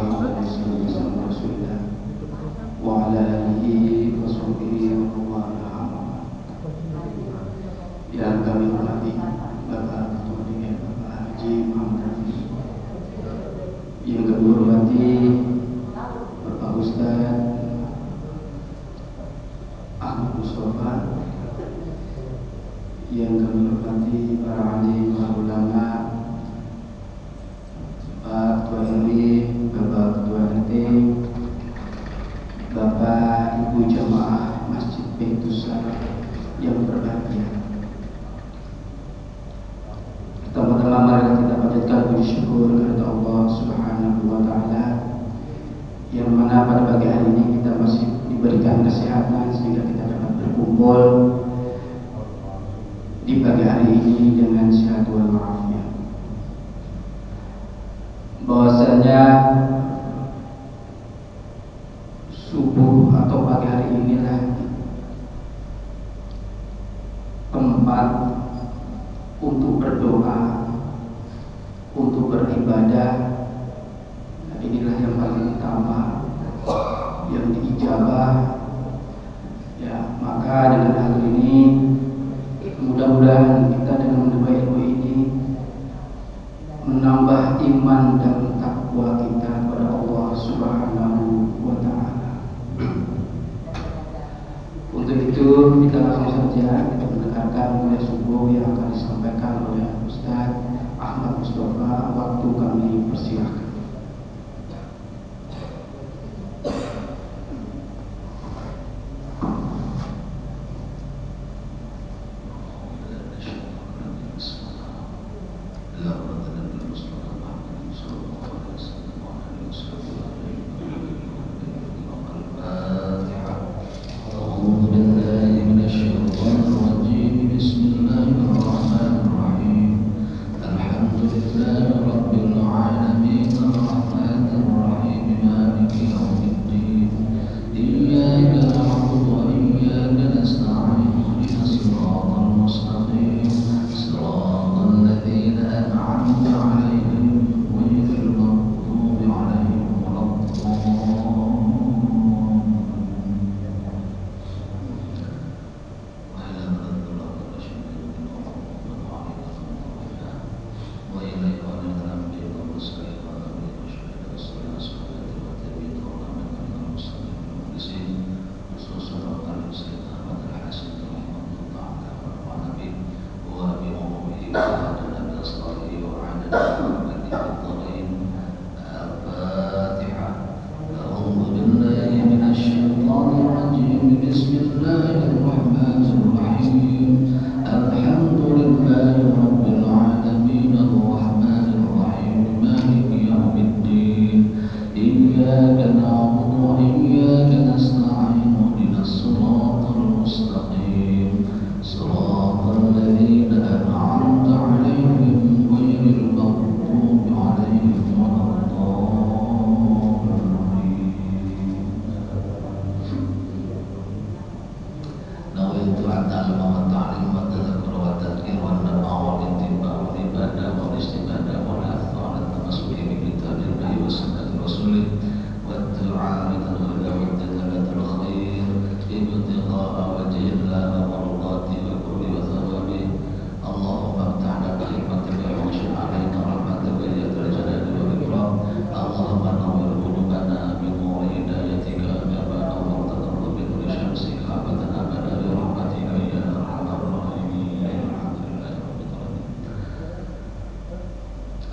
Muhammadin sallallahu alaihi wasallam wa ala alihi wa sahbihi wa man wala. Yang kami hormati Bapak Ketua DPR Bapak Haji Muhammad Hafiz, yang kami hormati Bapak Ustaz Ahmad Mustafa, yang kami hormati para alim, para ulama, Pak Ketua RW, Bapak Ketua RT, Bapak Ibu Jamaah Masjid Baitus Salam yang berbahagia. Pertama-tama mari kita panjatkan puji syukur kepada Allah Subhanahu wa taala, yang mana pada pagi hari ini kita masih diberikan kesehatan sehingga kita dapat berkumpul di pagi hari ini dengan sehat walafiat. Bahwasanya subuh atau pagi hari inilah tempat untuk berdoa, untuk beribadah. Inilah yang paling utama, yang diijabah. Ya, maka dengan hal ini mudah-mudahan kita dengan menambah ilmu ini menambah iman dan takwa kita kepada Allah Subhanahu wa taala. Untuk itu kita langsung saja kita mendengarkan kuliah subuh yang akan disampaikan oleh Ustaz Ahmad Mustafa. Waktu kami persilahkan.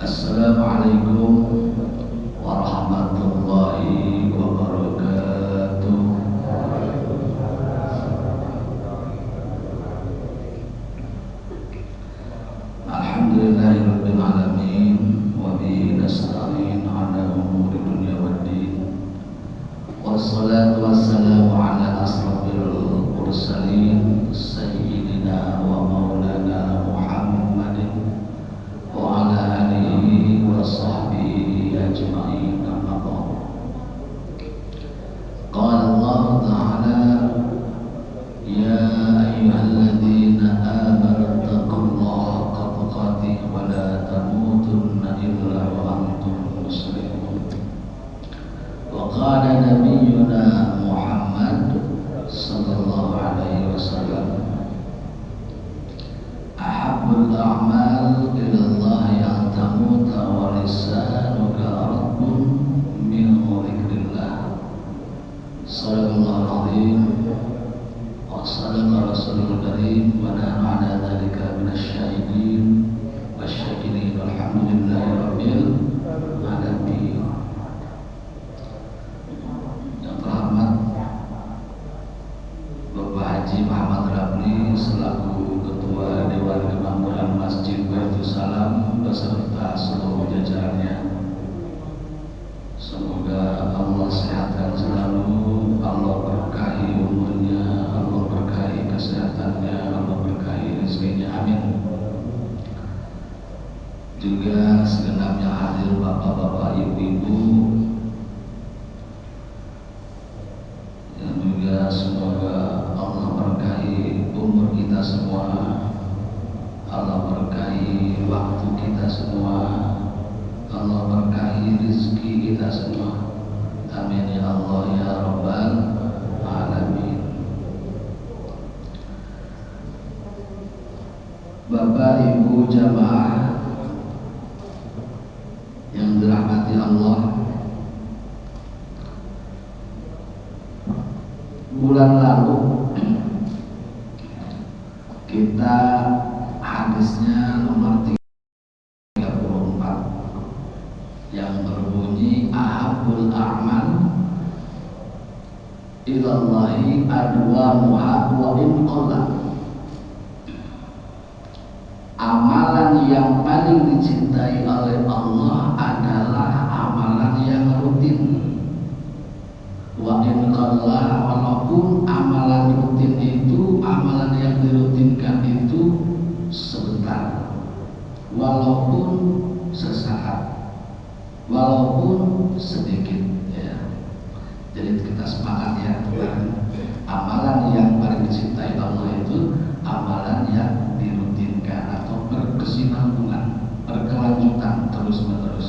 Assalamualaikum warahmatullahi wabarakatuh. Alhamdulillahirabbil alamin wa bihi nasta'in ala umuri dunya waddin. Wassalatu wassalamu ala asrofil mursalin sayyidina wa maulana Muhammadin wa ala alihi wa sahbihi ajma'in, amma ba'd. Qala Allah ta'ala, ya ayyuhalladzina amanu taqullaha haqqa tuqatih wa la tamutunna illa wa antum muslimun. وقال نبينا محمد صلى الله عليه وسلم أحب الأعمال إلى الله أن تموت ولسانك رطب من ذكر الله. صدق الله العظيم وصدق رسوله الكريم ونحن على ذلك من الشاهدين والشاكرين والحمد لله رب العالمين. Yang terhormat Bapak Haji Muhammad Rabli selaku Ketua Dewan Kemakmuran Masjid Baitul Salam beserta seluruh jajarannya. Semoga Allah sehatkan selalu, Allah berkahi umurnya, Allah berkahi kesehatannya, Allah berkahi rezekinya, amin. Juga segenap yang hadir bapak-bapak, ibu-ibu, dan juga semoga Allah berkahi umur kita semua, Allah berkahi waktu kita semua, Allah berkahi rezeki kita semua, amin ya Allah ya Rabbal Alamin. Bapak Ibu jamaah yang dirahmati Allah, bulan lalu kita hadisnya nomor 34 yang berbunyi ahabul a'mal ilallahi adwamuha wa in qalla. Amalan yang paling dicintai oleh Allah adalah amalan yang rutin. Wa in qalla, walaupun amalan rutin itu, amalan yang dirutinkan itu sebentar, walaupun sesaat, walaupun sedikit, ya. Jadi kita sepakat ya, amalan yang paling dicintai Allah itu amalan yang dirutinkan atau berkesinambungan, berkelanjutan terus menerus.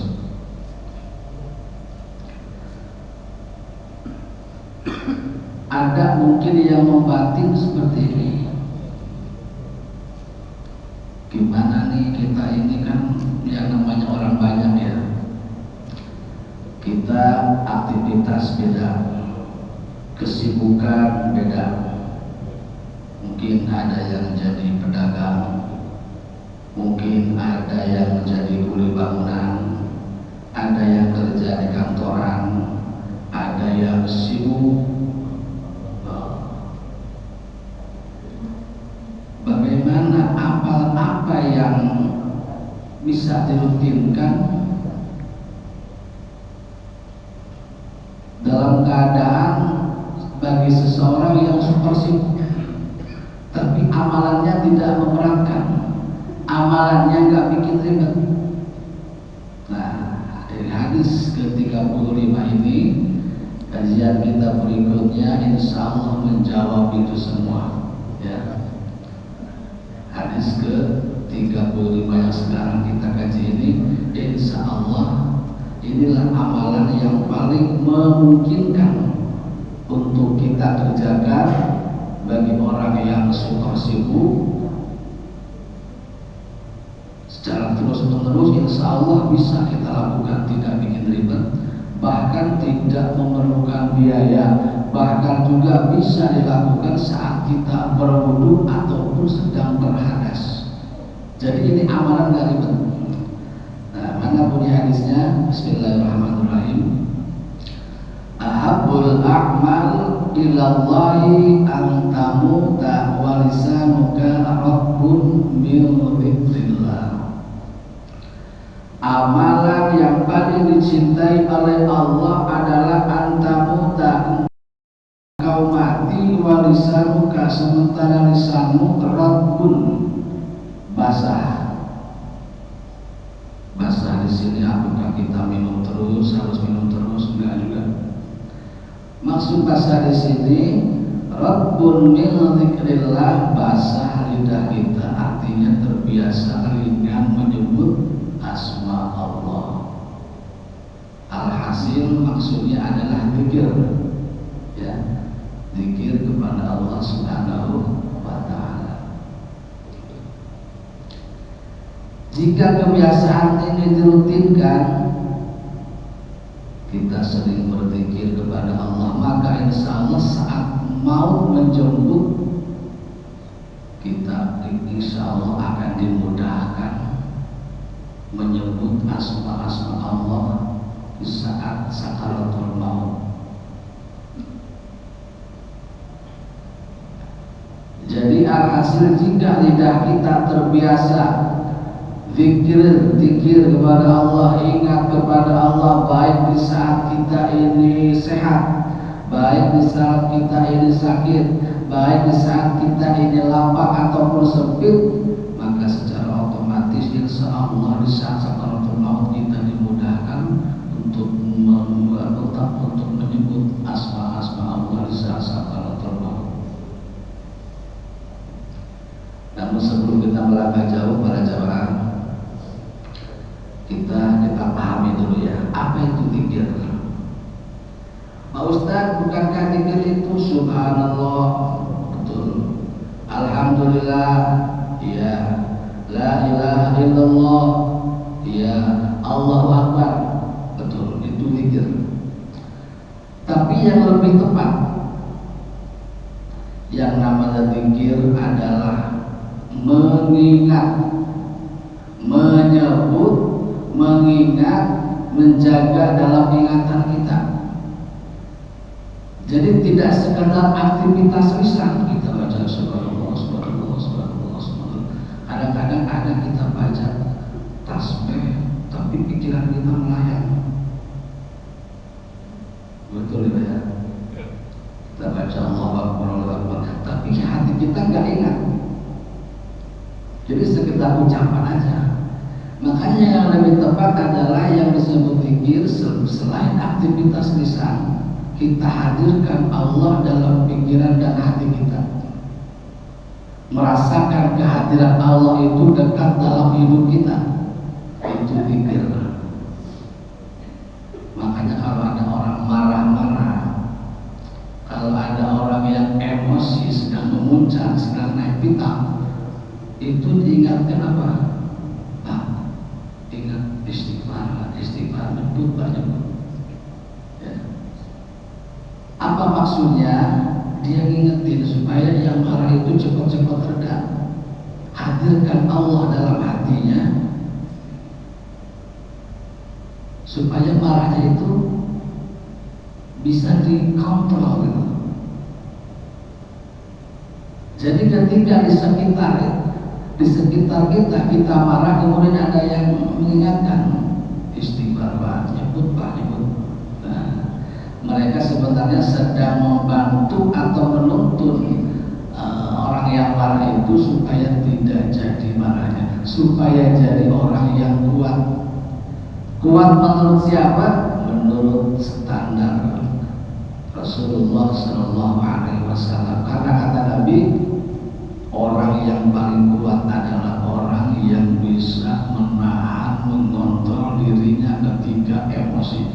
Ada mungkin yang membatin seperti ini. Gimana nih kita ini kan yang namanya orang banyak ya. Kita aktivitas beda, kesibukan beda. Mungkin ada yang jadi pedagang, mungkin ada yang menjadi kuli bangunan, ada yang kerja di kantoran, ada yang sibuk. Bagaimana apa yang bisa dirutinkan dalam keadaan bagi seseorang yang super sibuk, tapi amalannya tidak memberatkan, amalannya nggak bikin ribet. Nah, dari hadis ke-35 ini, kajian kita berikutnya insya Allah menjawab itu semua, ya. Hadis ke-35 yang sekarang kita kaji ini, insya Allah inilah amalan yang paling memungkinkan untuk kita kerjakan bagi orang yang suka sibuk secara terus menerus. Insya Allah bisa kita lakukan, tidak bikin ribet, bahkan tidak memerlukan biaya, bahkan juga bisa dilakukan saat kita berwudu ataupun sedang berhadas. Jadi ini amalan gak ribet. Nah, mana bunyi hadisnya? Bismillahirrahmanirrahim. Ahabul a'mal ilallahi an tamuta wa lisanuka rabbun min dzikrillah. Amalan yang paling dicintai oleh Allah adalah antamuta, engkau mati, walisanuka, sementara lisanmu rabbun, basah. Basah di sini apakah kita minum terus, harus minum terus? Enggak juga. Maksud basah di sini rabbun min dzikrillah, basah lidah kita, artinya terbiasa ringan menyebut asma Allah. Alhasil alhasil maksudnya adalah zikir, ya, zikir kepada Allah Subhanahu wa Ta'ala. Jika kebiasaan ini dirutinkan, kita sering berzikir kepada Allah, maka insya Allah saat mau menjemput kita, insya Allah akan dimudahkan menyebut asma-asma Allah di saat sakaratul maut. Jadi alhasil jika lidah kita terbiasa zikir kepada Allah, ingat kepada Allah, baik di saat kita ini sehat, baik di saat kita ini sakit, baik di saat kita ini lapar ataupun sempit, maka secara otomatis insya Allah di saat sakaratul maut kita dimudahkan untuk menyebut asma-asma Allah di saat sakaratul maut. Namun sebelum kita melangkah jauh para jamaah, kita pahami dulu ya, apa itu zikir. Pak Ustaz, bukankah zikir itu subhanallah, betul, alhamdulillah, ya, la ilaha illallah, ya, Allahu akbar, betul, itu zikir. Tapi yang lebih tepat, yang namanya zikir adalah mengingat, menyebut, mengingat, menjaga dalam ingatan kita. Jadi tidak sekedar aktivitas lisan kita baca subhanallah, subhanallah, subhanallah, subhanallah. Kadang-kadang ada kita baca tasbih, tapi pikiran kita melayang. Betul ya? Kita baca Allahu Akbar, Allahu Akbar, tapi hati kita nggak ingat. Jadi sekedar ucapan aja. Makanya yang lebih tepat adalah yang disebut zikir selain aktivitas lisan, kita hadirkan Allah dalam pikiran dan hati kita. Merasakan kehadiran Allah itu dekat dalam hidup kita. Itu zikir. Makanya kalau ada orang marah-marah, kalau ada orang yang emosi sedang memuncak, sedang naik pitam, itu diingatkan apa? Ingat istighfar, istighfar, nyebut banyak. Ya. Apa maksudnya? Dia ngingetin supaya yang marah itu cepat-cepat reda. Hadirkan Allah dalam hatinya supaya marahnya itu bisa dikontrol gitu. Jadi ketika di sekitar kita marah, kemudian ada yang mengingatkan istighfar, nyebut. Nah, mereka sebenarnya sedang membantu atau menuntun orang yang marah itu supaya tidak jadi marahnya, supaya jadi orang yang kuat. Kuat menurut siapa? Menurut standar Rasulullah Shallallahu Alaihi Wasallam. Karena kata Nabi, orang yang paling kuat adalah orang yang bisa menahan, mengontrol dirinya ketika emosi,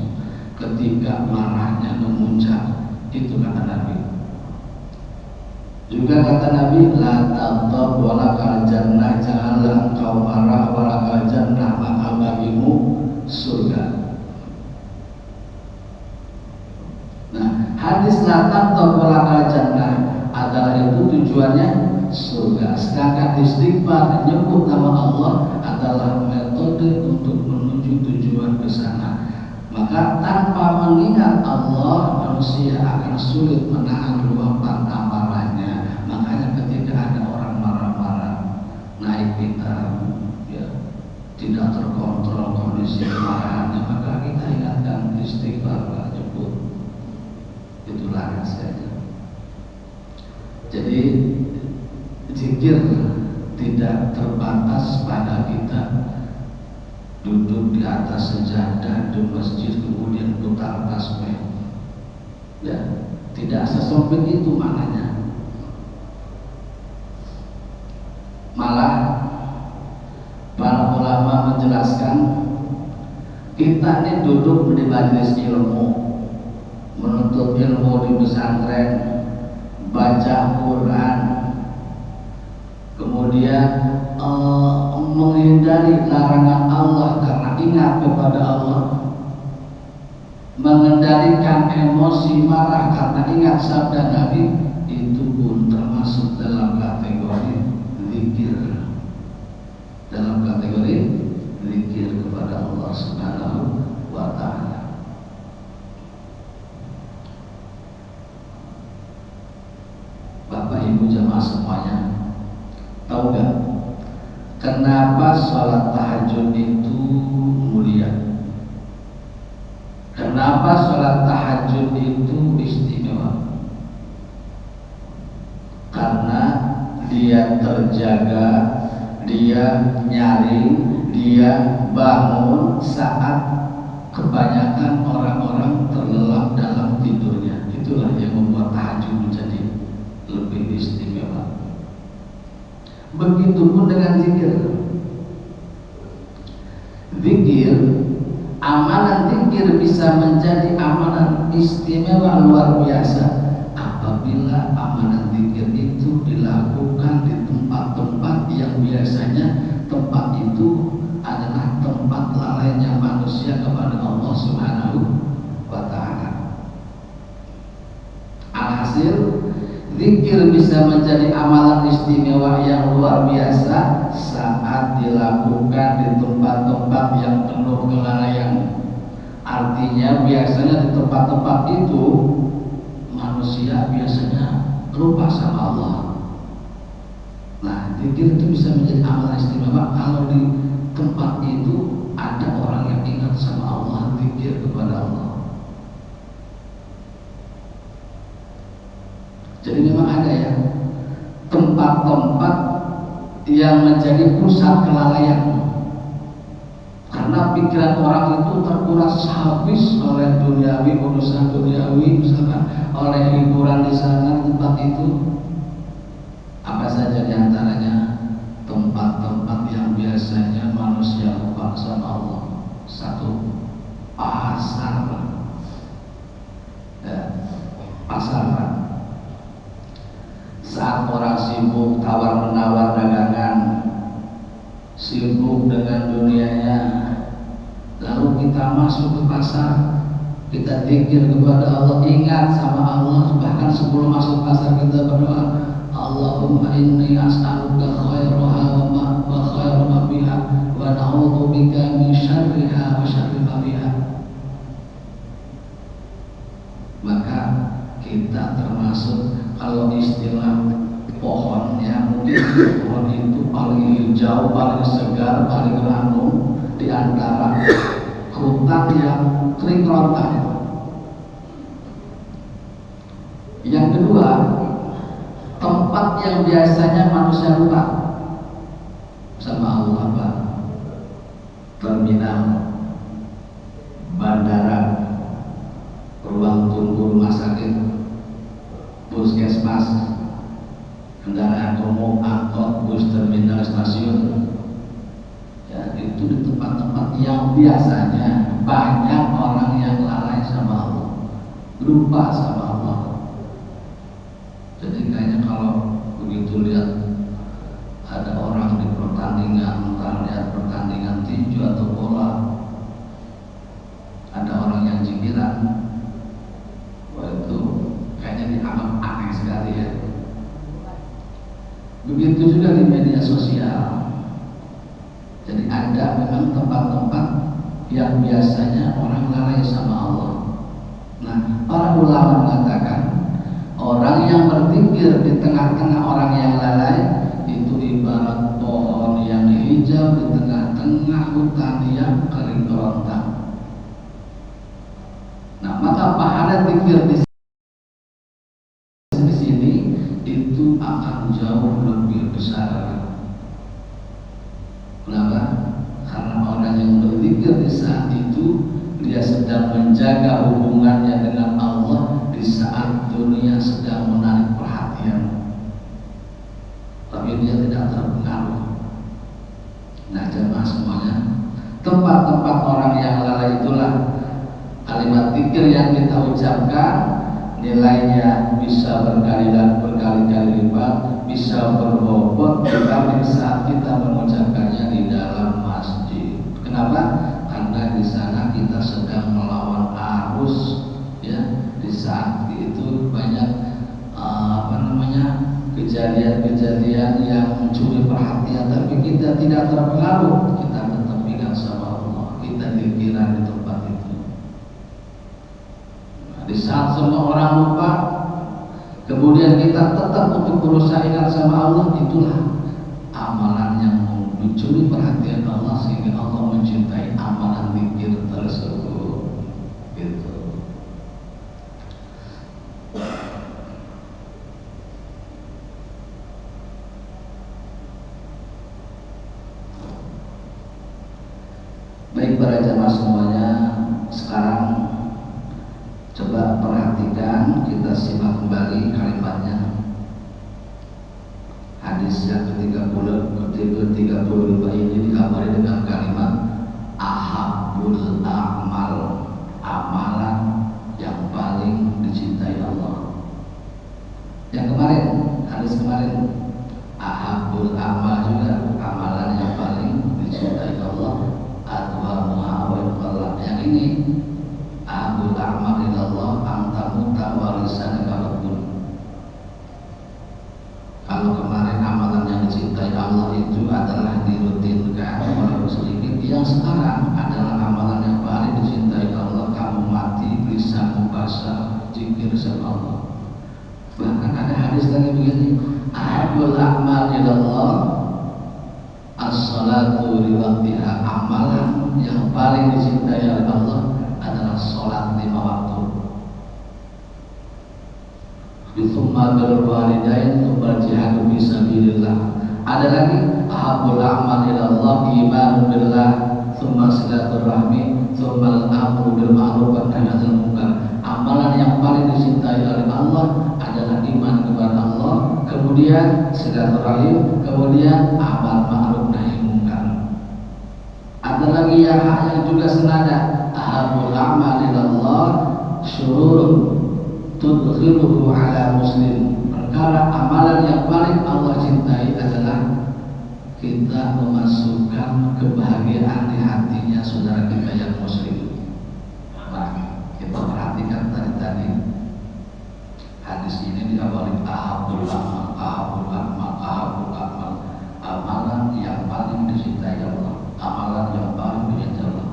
ketika marahnya memuncak. Itu kata Nabi. Juga kata Nabi, la taghdab walakal jannah, janganlah engkau marah, walakal jannah, maka bagimu surga. Nah, hadis la taghdab walakal jannah adalah itu tujuannya surga. Sedangkan istighfar, nyebut nama Allah, adalah metode untuk menuju tujuan ke sana. Maka tanpa mengingat Allah, manusia akan sulit menahan luapan amarahnya. Makanya ketika ada orang marah-marah, naik pitam, ya, tidak terkontrol kondisi kemarahannya, maka kita ingatkan istighfar, nyebut. Itulah rahasianya. Jadi zikir tidak terbatas pada kita duduk di atas sejadah di masjid kemudian putar tasbih. Ya, tidak sesempit itu maknanya. Malah para ulama menjelaskan Kita ini duduk di majelis ilmu, menuntut ilmu di pesantren, baca Quran, kemudian menghindari larangan Allah karena ingat kepada Allah, mengendalikan emosi marah karena ingat sabda Nabi, itu pun termasuk dalam kategori zikir, dalam kategori zikir kepada Allah Subhanahu wa ta'ala. Bapak Ibu jamaah semuanya, tahu gak kenapa sholat tahajud itu mulia? Kenapa sholat tahajud itu istimewa? Karena dia terjaga, dia nyaring, dia bangun saat kebanyakan orang-orang terlelap dalam tidurnya. Itulah yang membuat tahajud menjadi lebih istimewa. Begitupun dengan zikir. Zikir, amalan zikir bisa menjadi amalan istimewa luar biasa apabila amalan zikir itu dilakukan di tempat-tempat yang biasanya tempat itu adalah tempat lalainya manusia kepada Allah Subhanahu wa ta'ala. Alhasil, zikir bisa menjadi amalan istimewa yang luar biasa saat dilakukan di tempat-tempat yang penuh kelalaian. Artinya biasanya di tempat-tempat itu manusia biasanya lupa sama Allah. Nah, zikir itu bisa menjadi amalan istimewa kalau di tempat itu ada orang yang ingat sama Allah, zikir kepada Allah. Jadi memang ada ya tempat-tempat yang menjadi pusat kelalaian karena pikiran orang itu terkuras habis oleh duniawi, urusan duniawi, misalkan oleh hiburan di sana tempat itu. Apa saja diantaranya? Tempat-tempat yang biasanya manusia lupa sama Allah. Satu, pasar, pasar. Saat orang sibuk tawar menawar dagangan, sibuk dengan dunianya, lalu kita masuk ke pasar, kita zikir kepada Allah, ingat sama Allah. Bahkan sebelum masuk pasar kita berdoa, Allahumma inni as'aluka khairaha wa khaira ma fiha wa na'udzu bika min syarriha wa syarri ma fiha. Maka kita termasuk, kalau istilah pohonnya, mungkin pohon itu paling hijau, paling segar, paling ranum di antara hutan yang kering kerontang. Yang kedua, tempat yang biasanya manusia lupa sama Allah, apa? Terminal, bandara, ruang tunggu rumah sakit, puskesmas, kendaraan umum, angkot, bus, terminal, stasiun. Ya, itu di tempat-tempat yang biasanya banyak orang yang lalai sama Allah, lupa sama Allah. Jadi kayaknya kalau begitu lihat ada orang di pertandingan, entah lihat pertandingan tinju atau bola, ada orang yang jikiran, wah itu kayaknya dianggap aneh sekali ya. Begitu juga di media sosial. Jadi ada memang tempat-tempat yang biasanya orang lalai sama Allah. Nah, para ulama mengatakan orang yang berzikir di tengah-tengah orang yang lalai itu ibarat pohon yang hijau di tengah-tengah hutan yang kering kerontang. Nah, maka pahala zikir di sini itu akan jauh lebih besar. Kenapa? Karena orang yang berzikir di saat itu dia sedang menjaga hubungannya dengan Allah di saat dunia sedang menarik perhatian, tapi dia tidak terpengaruh. Nah, jemaah semuanya, tempat-tempat orang yang lalai kita ucapkan nilainya bisa berkali-kali lipat, bisa berbobot dibanding saat kita mengucapkannya di dalam masjid. Kenapa? Karena di sana kita sedang melawan arus, ya. Di saat itu banyak kejadian-kejadian yang mencuri perhatian, tapi kita tidak terpengaruh, kita tetap ingat sama Allah, kita pikiran di tempat itu. Nah, di saat semua orang lupa, kemudian kita tetap untuk berusaha ingat sama Allah, itulah amalan yang mencuri perhatian Allah sehingga Allah mencintai amalan zikir tersebut. Gitu. Baik para jamaah semuanya, sekarang coba perhatikan, kita simak kembali kalimatnya. Hadis yang ke-32 ini dikabari dengan kalimat ahabbul a'mal, amalan yang paling dicintai Allah. Yang kemarin, hadis kemarin, ahabbul amal juga amalan yang paling dicintai Allah. Yang ini ahabul a'mal ilallah antamuta walisanaka rabbun. Kalau kemarin amalan yang dicintai Allah itu adalah dirutinkan walau sedikit, yang sekarang adalah amalan yang paling dicintai Allah, kamu mati lisanmu basah zikir sama Allah. Bahkan ada hadis lagi begini, ahabul a'mal ilallah as-salatu li waqtiha, amalan yang paling dicintai oleh Allah adalah salat 5 waktu. Tsumma birrul walidain, tsumma jihadu fi sabilillah. Ada lagi ahabul a'mal ila Allah imanu billah, tsumma silaturahmi, tsumma al-amru bil ma'ruf wa nahyi 'anil munkar. Amalan yang paling dicintai oleh Allah adalah iman kepada Allah, kemudian silaturahim, kemudian amal ma'ruf nahi munkar. Ada lagi yang juga senada, ahabul a'mal ilallah syururun tudkhiluhu ala muslim. Perkara amalan yang paling Allah cintai adalah kita memasukkan kebahagiaan di hatinya saudara kita yang muslim. Nah, kita perhatikan tadi hadis ini diawali ahabul amal, ahabul amal, ahabul amal, amalan yang paling dicintai Allah, amalan yang paling dicintai Allah.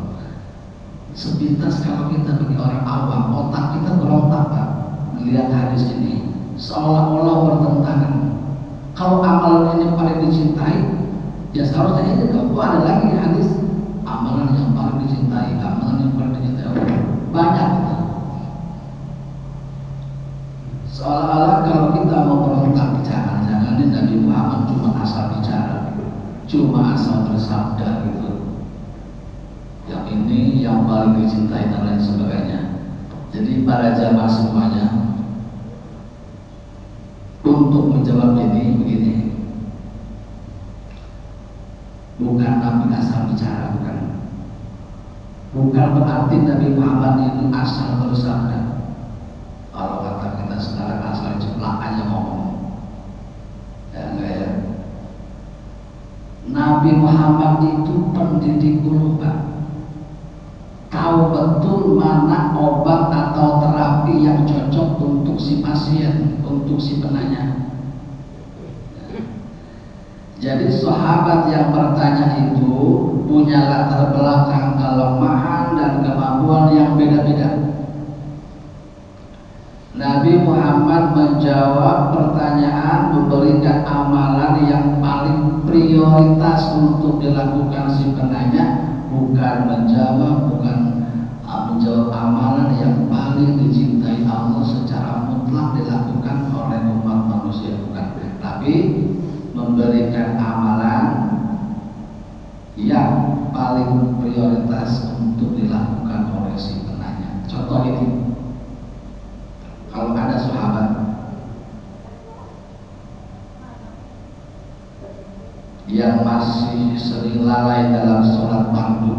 Sepintas kalau kita bagi orang awam, otak kita berontak, Pak, melihat hadis ini seolah-olah bertentangan. Kalau amalan ini paling dicintai, ya seharusnya ini kok ada lagi hadis amalan yang paling dicintai, amalan yang paling dicintai Allah. Banyak. Seolah-olah kalau kita mau berontak, jangan-jangan Nabi Muhammad cuma asal bicara, cuma asal bersabda gitu. Yang ini yang paling dicintai dan lain sebagainya. Jadi para jamaah semuanya, untuk menjawab ini begini, bukan Nabi asal bicara, bukan berarti Nabi Muhammad itu asal bersabda. Kalau kata kita sekarang asal ceplak aja ngomong, ya enggak ya. Nabi Muhammad itu pendidik guru, Pak. Tahu betul mana obat atau terapi yang cocok untuk si pasien, untuk si penanya. Jadi sahabat yang bertanya itu punya latar belakang kelemahan dan kemampuan yang beda-beda. Nabi Muhammad menjawab pertanyaan, memberikan amalan yang paling prioritas untuk dilakukan si penanya, bukan menjawab amalan yang paling dicintai Allah secara mutlak dilakukan oleh umat manusia, bukan, tapi memberikan amalan yang paling prioritas untuk dilakukan oleh si penanya. Contoh ini, kalau ada sahabat yang masih sering lalai dalam sholat fardu,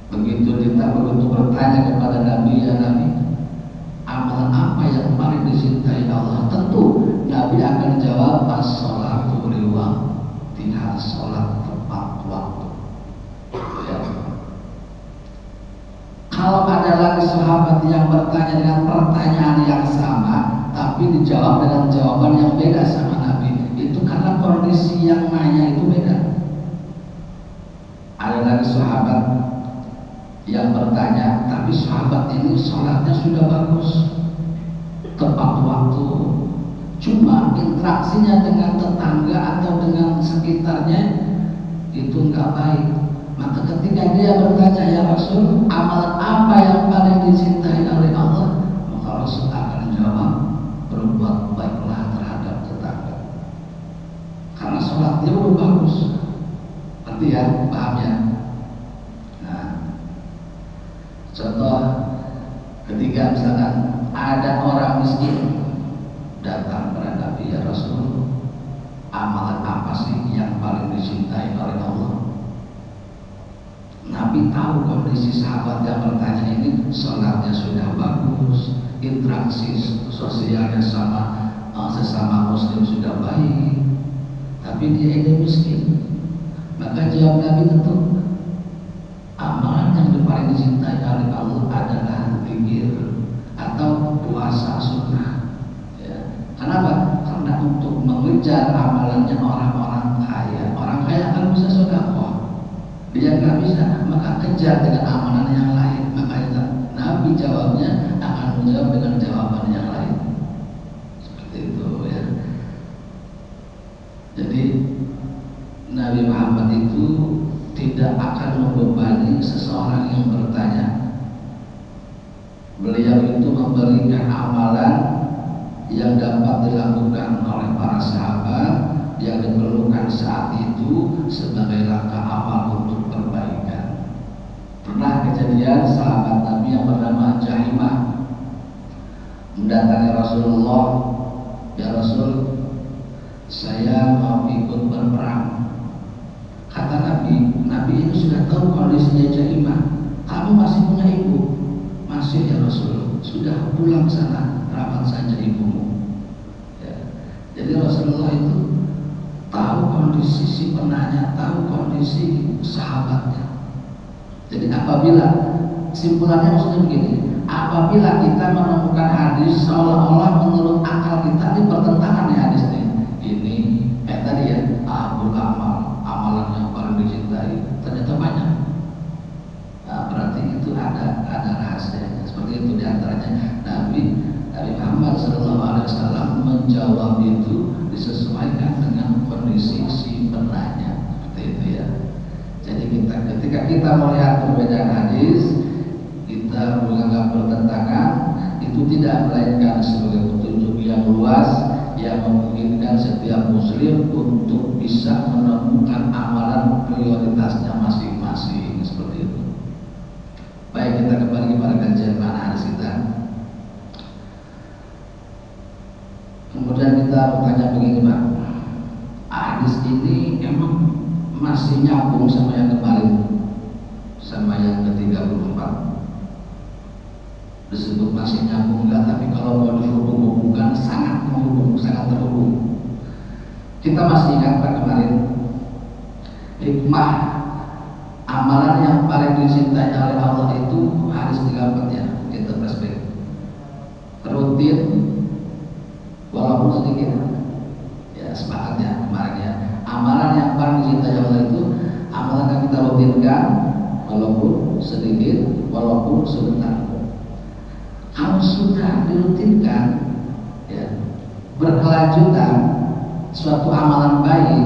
begitu bertanya kepada Nabi, ya Nabi, bertanya dengan pertanyaan yang sama, tapi dijawab dengan jawaban yang beda sama Nabi. Itu karena kondisi yang nanya itu beda. Ada lagi sahabat yang bertanya, tapi sahabat ini sholatnya sudah bagus, tepat waktu, cuma interaksinya dengan tetangga atau dengan sekitarnya itu nggak baik. Maka ketika dia bertanya, ya Rasul, amalan apa yang paling dicintai oleh Allah? Maka Rasul akan jawab, berbuat baiklah terhadap tetangga. Karena sholatnya udah bagus. Nanti ya, paham ya? Nah, contoh ketika misalkan ada orang miskin datang kepada Nabi, ya Rasul, amalan apa sih yang paling dicintai oleh Allah? Nabi tahu kondisi sahabat yang bertanya ini, sholatnya sudah bagus, interaksi sosialnya sama sesama muslim sudah baik, tapi dia ini miskin. Maka jawab Nabi tentu, amalan yang paling dicintai oleh Allah adalah zikir atau puasa sunnah. Ya. Kenapa? Karena untuk mengejar amalannya orang-orang kaya. Orang kaya kan bisa sedekah, dia nggak bisa, maka kejar dengan amalan yang lain. Makanya Nabi jawabnya akan menjawab dengan jawaban yang lain. Seperti itu ya. Jadi Nabi Muhammad itu tidak akan membebani seseorang yang bertanya. Beliau itu memberikan amalan yang dapat dilakukan oleh para sahabat yang diperlukan saat itu sebagai langkah awal untuk perbaikan. Pernah kejadian sahabat Nabi yang bernama Jahimah mendatangi Rasulullah, ya Rasul, saya mau ikut berperang. Kata Nabi, Nabi itu sudah tahu kondisinya Jahimah. Kamu masih punya ibu? Masih ya Rasul. Sudah, pulang sana, rawat saja ibumu. Ya. Jadi Rasulullah itu tahu kondisi si penanya, tahu kondisi sahabatnya. Jadi apabila, simpulannya maksudnya begini, apabila kita menemukan hadis seolah-olah menurut akal kita ini bertentangan ya hadis ini tadi ya, abul amal, amalan yang paling dicintai, ternyata banyak. Nah, berarti itu ada rahasianya. Seperti itu diantaranya Nabi Muhammad SAW menjawab itu disesuaikan dengan kondisi si penanya. Seperti itu ya. Jadi ketika kita melihat perbedaan hadis, kita menganggap bertentangan, itu tidak melainkan sebagai petunjuk yang luas yang memungkinkan setiap muslim untuk bisa menemukan amalan prioritasnya masing-masing. Seperti itu. Baik, kita kembali kepada kajian makna hadis kita. Kemudian kita bertanya begini, Pak, hadis ini emang masih nyambung sama yang kemarin, sama yang ke-34? Disebut masih nyambung enggak, tapi kalau mau dihubung-hubungkan sangat menghubung, sangat terhubung. Kita masih ingat Pak kemarin hikmah amalan yang paling dicintai oleh Allah itu hadis 34 ya, kita flashback. Rutin walaupun sedikit, ya sepakat ya kemarin ya. Amalan yang paling dicintai Allah itu amalan yang kita rutinkan walaupun sedikit, walaupun sebentar. Kalau sudah dirutinkan, ya, berkelanjutan suatu amalan baik,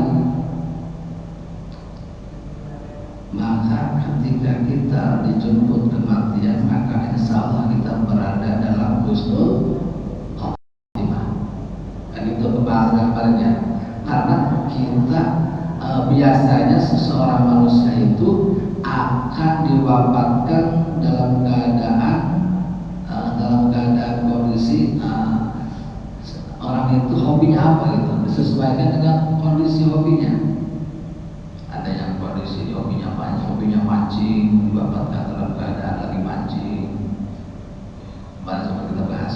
maka ketika kita dijemput kematian, maka insya Allah kita berada dalam husnul khotimah. Dan itu pembahasan kemarin ya. Karena kita biasanya seseorang manusia itu akan diwafatkan dalam keadaan kondisi orang itu hobinya apa gitu, disesuaikan dengan kondisi hobinya. Ada yang kondisi hobinya mancing, diwafatkan dalam keadaan lagi mancing. Kemarin sempat kita bahas.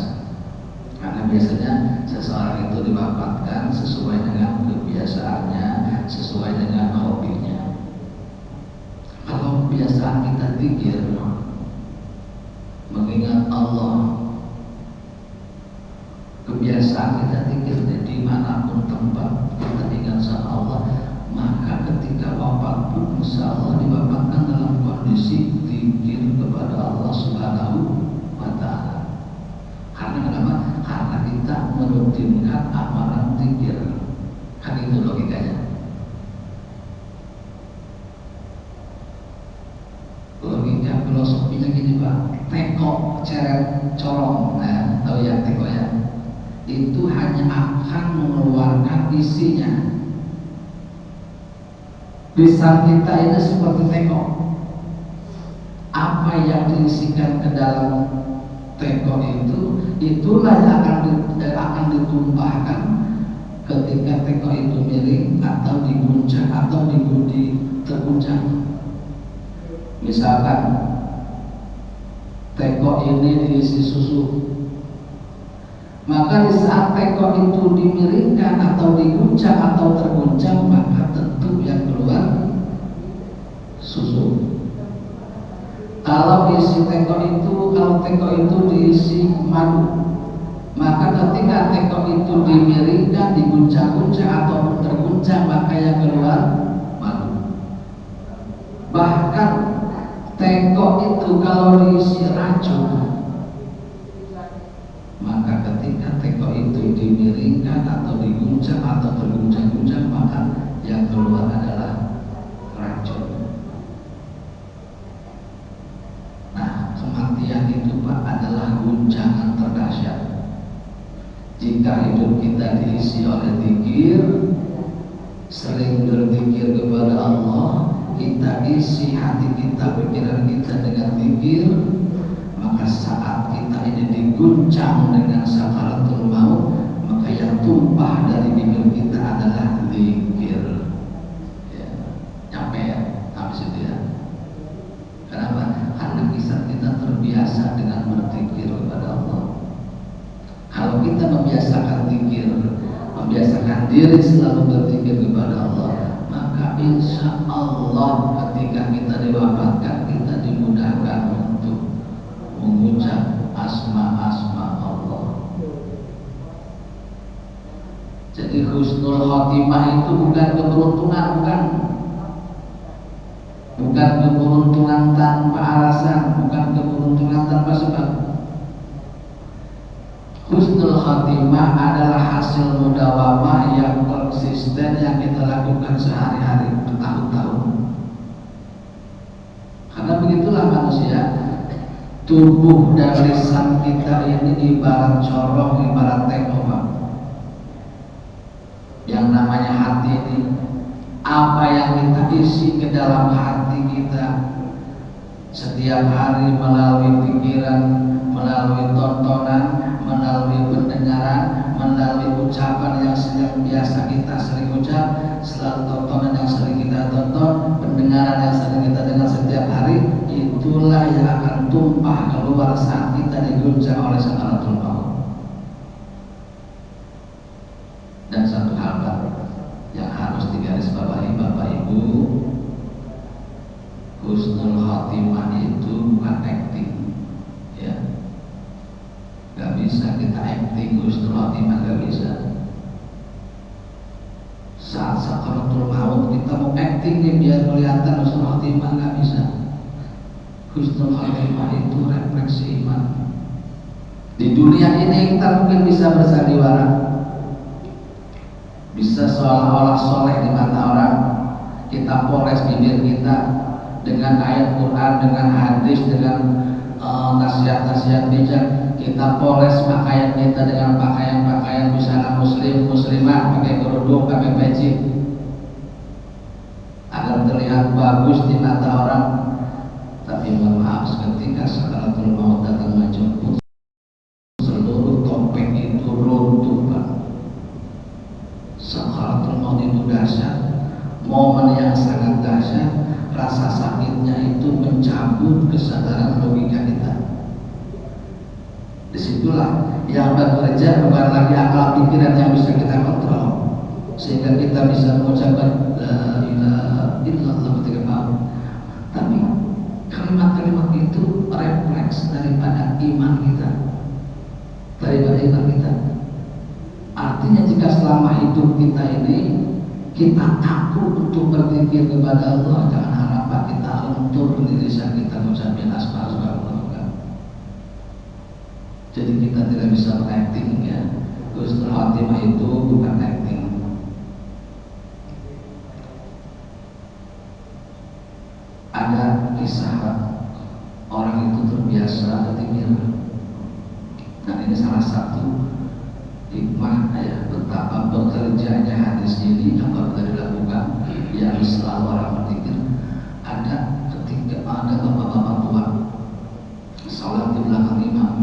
Karena biasanya seseorang itu diwafatkan sesuai dengan kebiasaannya, sesuai dengan hobinya. Kalau kebiasaan kita zikir, mengingat Allah, corong, nah, tahu ya teko ya, itu hanya akan mengeluarkan isinya. Lisan kita ini seperti teko. Apa yang diisikan ke dalam teko itu, itulah yang akan ditumpahkan ketika teko itu miring atau diguncang atau terguncang. Misalkan teko ini diisi susu, maka di saat teko itu dimiringkan atau diguncang atau terguncang, maka tentu yang keluar susu. Kalau teko itu diisi madu, maka ketika teko itu dimiringkan, diguncang-guncang ataupun terguncang, maka yang keluar madu. Bahkan teko itu kalau diisi racun, maka ketika teko itu dimiringkan atau diguncang atau terguncang-guncang, maka yang keluar adalah racun. Nah, kematian itu Pak adalah guncangan terdahsyat. Jika hidup kita diisi oleh zikir, sering berzikir kepada Allah, kita isi hati kita, pikiran kita dengan zikir, maka saat kita ini diguncang dengan sakaratul maut, maka yang tumpah dari bibir kita adalah zikir. Ya, nyampe ya, habis itu ya. Kenapa? Karena kisah kita terbiasa dengan berzikir kepada Allah. Kalau kita membiasakan zikir, membiasakan diri selalu berzikir kepada Allah, maka insya Allah ketika kita diwafatkan, kita dimudahkan untuk mengucap asma-asma Allah. Jadi husnul khotimah itu bukan keberuntungan, bukan keberuntungan tanpa alasan, bukan keberuntungan tanpa sebab. Husnul khotimah adalah hasil mudawamah yang konsisten yang kita lakukan sehari-hari bertahun-tahun. Karena begitulah manusia, tubuh dan lisan kita ini ibarat corong, ibarat teko, Pak. Yang namanya hati ini, apa yang kita isi ke dalam hati kita setiap hari melalui pikiran, melalui tontonan, melalui pendengaran, melalui ucapan yang biasa kita sering ucap, selalu tontonan yang sering kita tonton, pendengaran yang sering kita dengar setiap hari, itulah yang akan tumpah keluar saat kita diguncang oleh sakaratul maut. Dan satu hal yang harus digarisbawahi Bapak Ibu, husnul khotimah itu bukan acting, ya. Gak bisa kita acting husnul khotimah, gak bisa. Saat sakaratul maut kita mau acting nih biar kelihatan husnul khotimah, gak bisa. Husnul khotimah itu refleksi iman. Di dunia ini kita mungkin bisa bersandiwara, bisa seolah-olah soleh di mata orang, kita poles bibir kita dengan ayat Quran, dengan hadis, dengan nasihat-nasihat bijak, kita poles pakaian kita dengan pakaian-pakaian busana muslim, muslimah, pakai kerudung, pakai peci, agar terlihat bagus di mata orang. Tapi mohon maaf, ketika sakaratul maut datang menjemput, seluruh topeng itu runtuh, Pak. Sakaratul maut itu dahsyat, momen yang sangat dahsyat. Rasa sakitnya itu mencabut kesadaran logika kita. Disitulah yang bekerja bukan lagi akal pikiran yang bisa kita kontrol, sehingga kita bisa mengucapkan la ilaha illallah ketika maut. Tapi kalimat-kalimat itu refleks daripada iman kita, Artinya jika selama hidup kita ini kita takut untuk berzikir kepada Allah, jangan harap kita luntur di lisan kita mengucapkan asma-asma Allah. Jadi kita tidak bisa acting, ya. Husnul khotimah itu bukan acting. Ada kisah orang itu terbiasa berzikir, ini salah satu hikmah ya, betapa bekerjanya hadis ini apabila dilakukan yang selalu orang berpikir. Ada ketika ada bapak-bapak tua salat di belakang imam,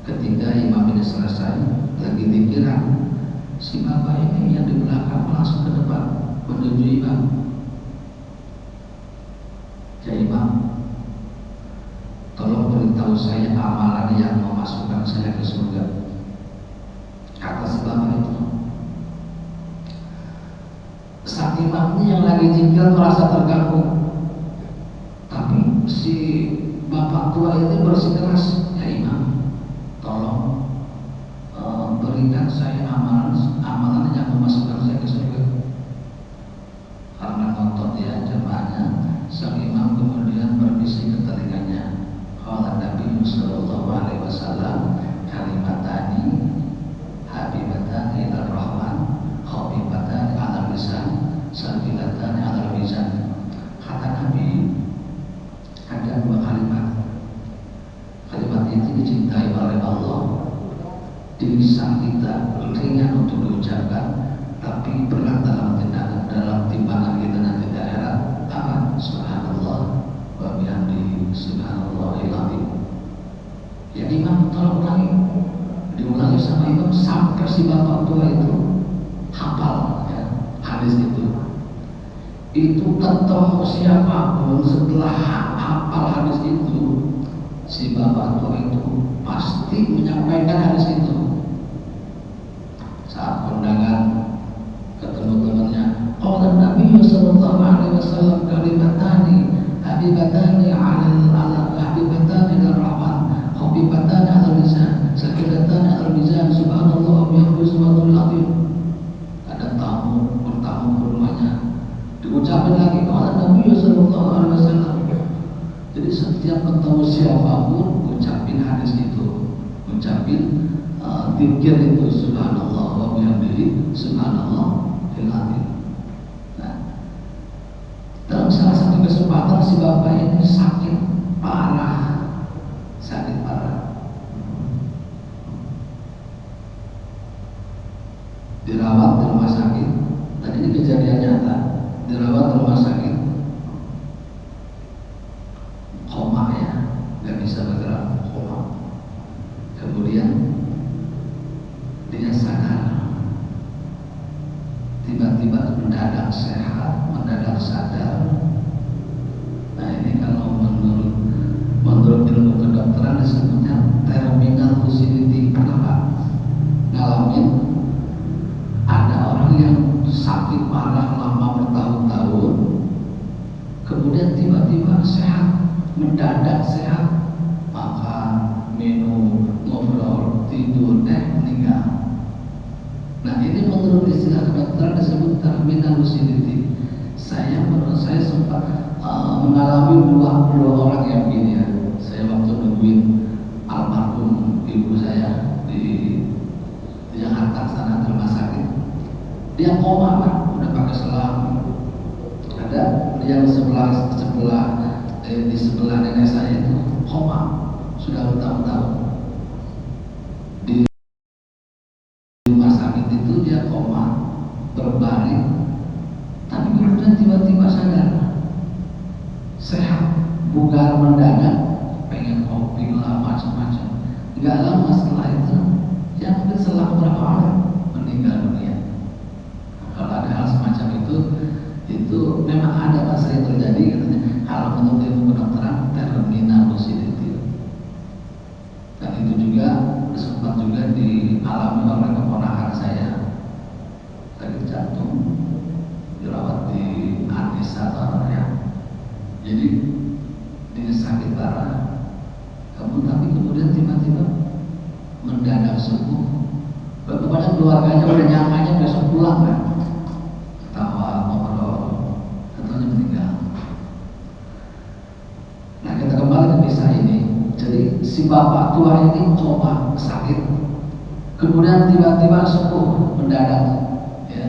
ketika imam ini selesai lagi pikiran, si bapak ini yang di belakang langsung ke depan menuju imam. Ya imam, tolong beritahu saya amalan yang memasukkan saya ke surga. Kata si bapak itu. Sang imam ini yang lagi zikir merasa terganggu, tapi si bapak tua ini bersikeras, ya imam, tolong berikan saya amalan yang memasukkan saya ke surga. Karena ngotot ya jemaahnya, sang imam kemudian berbisik ke telinganya, qala Nabi sallallahu alaihi wasallam, kalimatani habibatani ila rahman, khabibatani ala lisan, sabilatani ala mizan. Kata Nabi, ada dua kalimat. Kalimat itu dicintai oleh Allah, di lisan kita ringan untuk diucapkan, tapi berat dalam timbangan kita nanti di akhirat. Apa? Subhanallah wa bihamdihi subhanallahil azim. Ya imam, tolong ulangi. Diulangi sama imam sampai si bapak tua itu hafal ya, hadis itu. Itu ketemu siapapun setelah hafal hadis itu, si bapak tua itu pasti menyampaikan hadis itu. Saat kondangan ketemu temannya, qala Nabi sallallahu alaihi wasallam kalimatani habibatani ala habibatani ila rahman, habibatani ala lisan, sakilatani ala mizan, subhanallah wa bihamdihi subhanallahil azim. Ada tamu bertamu ke rumahnya, diucapin lagi qala Nabi sallallahu alaihi wasallam. Jadi setiap ketemu siapapun ucapin hadis itu, ucapin zikir itu, subhanallah wa bihamdihi subhanallahil azim. Nah, dalam salah satu kesempatan si bapak ini sakit parah, dirawat di rumah sakit. Dan ini kejadian nyata, dirawat di rumah sakit, koma ya, nggak bisa bergerak, koma. Kemudian dia sadar, tiba-tiba mendadak sehat, mendadak sadar. Nah ini kalau menurut ilmu kedokteran disebutnya terminal lucidity. Kenapa? Ngalamin ada orang yang sakit parah lama bertahun-tahun, kemudian tiba-tiba sehat, mendadak sehat, makan, minum, ngobrol, tidur, meninggal. Nah ini menurut istilah kedokteran disebut terminal lucidity. Menurut saya sempat mengalami dua orang yang begini ya. Saya waktu nungguin almarhum ibu saya di Jakarta sana di rumah sakit, dia koma Pak, udah pakai selang. Ada yang di sebelah nenek saya itu koma sudah bertahun-tahun. Di rumah sakit itu dia koma, berbaring, tapi kemudian tiba-tiba sadar, sehat, bugar mendadak, pengen kopi lah macam-macam. Nggak lama setelah itu, ya mungkin selang beberapa hari meninggal dunia. Kalau ada hal semacam itu memang ada Pak, sering terjadi katanya. Kalau menurut ilmu kedokteran terminal lucidity. Dan itu juga sempat juga dialami oleh keponakan saya, sakit jantung, dirawat di Anissa ya. Jadi dia sakit parah, tapi kemudian tiba-tiba mendadak sembuh. Kepada keluarganya udah nyangkanya besok pulang kan, ketawa ngobrol, katanya meninggal. Nah kita kembali ke kisah ini. Jadi si bapak tua ini koma sakit, kemudian tiba-tiba sembuh mendadak ya.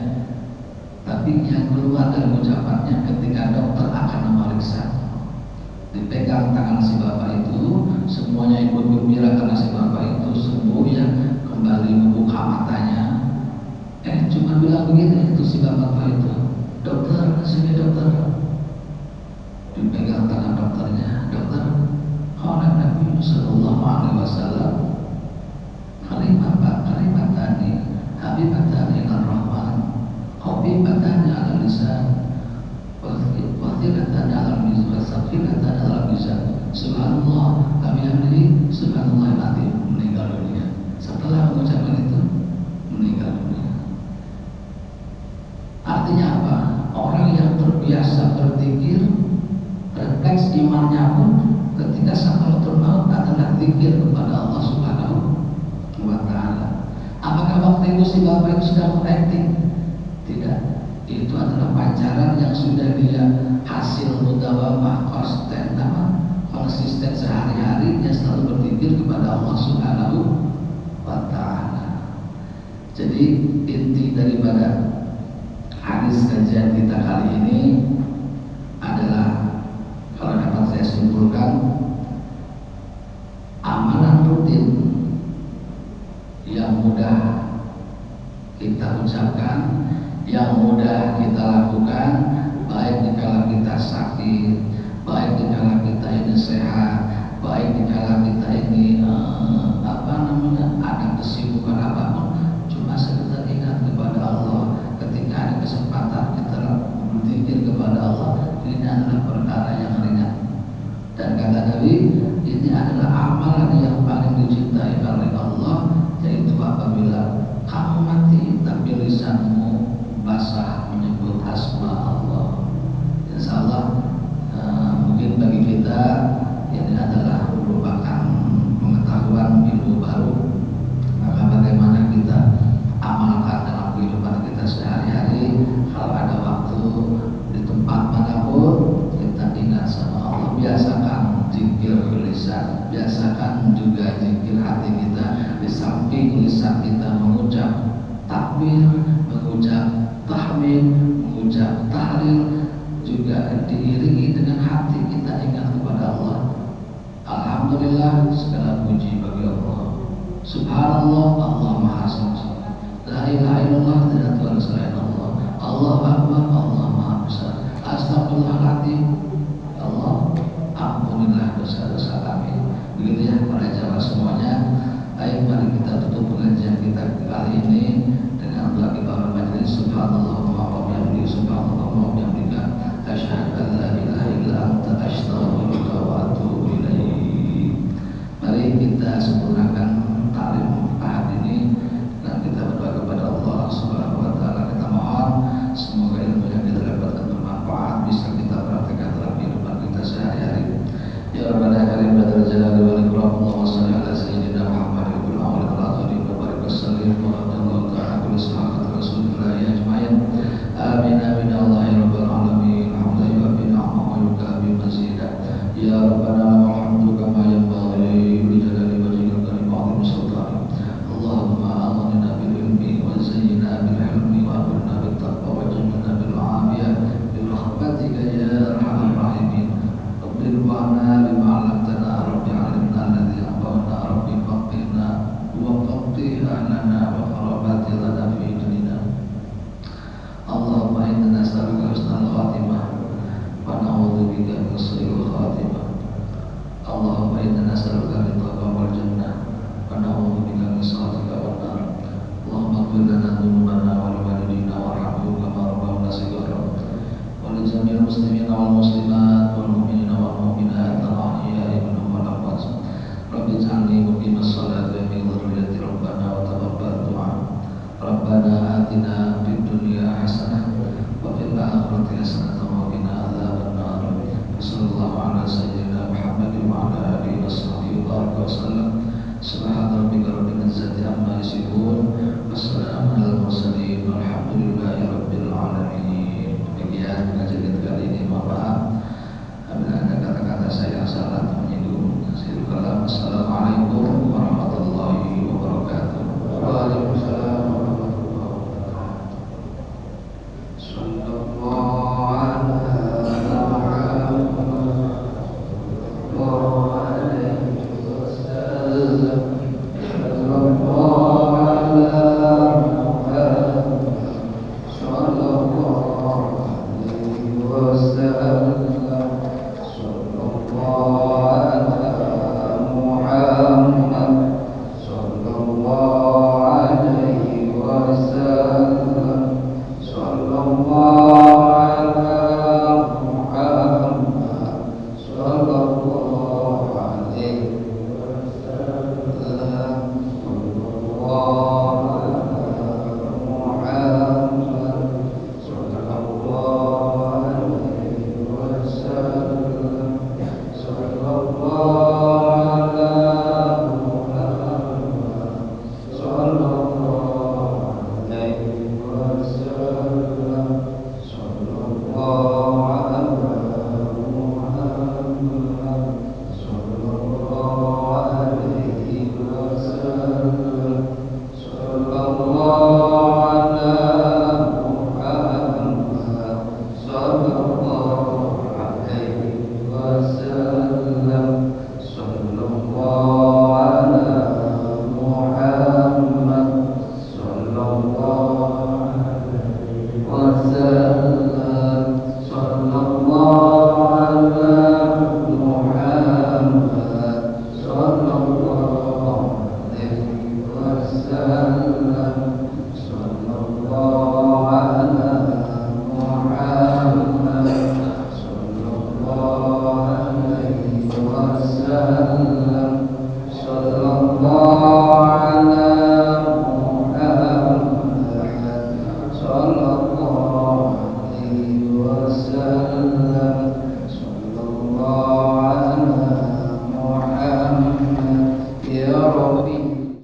Tapi yang keluar dari ucapannya ketika dokter akan memeriksa, dipegang tangan si bapak itu, semuanya ikut gembira karena si bapak itu imannya pun ketika sakaratul maut adalah zikir kepada Allah Subhanahu wa Ta'ala. Apakah waktu itu si bapak itu sudah berakting? Tidak. Itu adalah pacaran yang sudah dia hasil mudawamah konsisten sehari-hari, dia selalu berzikir kepada Allah Subhanahu wa Ta'ala. Jadi inti daripada hadis kajian kita kali ini adalah, kalau dapat saya simpulkan, amalan rutin yang mudah kita ucapkan, yang mudah kita lakukan, baik dikala kita sakit, baik dikala kita ini sehat, baik dikala kita ini ada kesibukan apapun, cuma sekedar ingat kepada Allah. Ketika ada kesempatan kita berzikir kepada Allah, ini adalah perkara yang ringan. Dan kata Nabi, ini adalah amalan yang paling dicintai oleh Allah, yaitu apabila kamu mati tapi lisanmu basah menyebut asma Allah. Insyaallah mungkin bagi kita ini adalah merupakan pengetahuan ilmu baru. Maka bagaimana kita amalkan dalam kehidupan kita sehari-hari. Kalau ada waktu di tempat manapun, kita ingat sama Allah. Biasakan zikir lisan, biasakan juga zikir hati kita. Di samping lisan kita mengucap takbir, mengucap tahmid, mengucap tahlil, juga diiringi dengan hati kita ingat kepada Allah. Alhamdulillah, segala puji bagi Allah. Subhanallah, Allah Maha Suci. La ilaha illallah, tidak Tuhan selain Allah. Allahu Akbar, Allah Maha Besar. Astagfirullahaladzim, Allah ampunilah dosa-dosa kami. Begitu ya para jamaah semuanya. Baik, mari kita tutup pengajian kita kali ini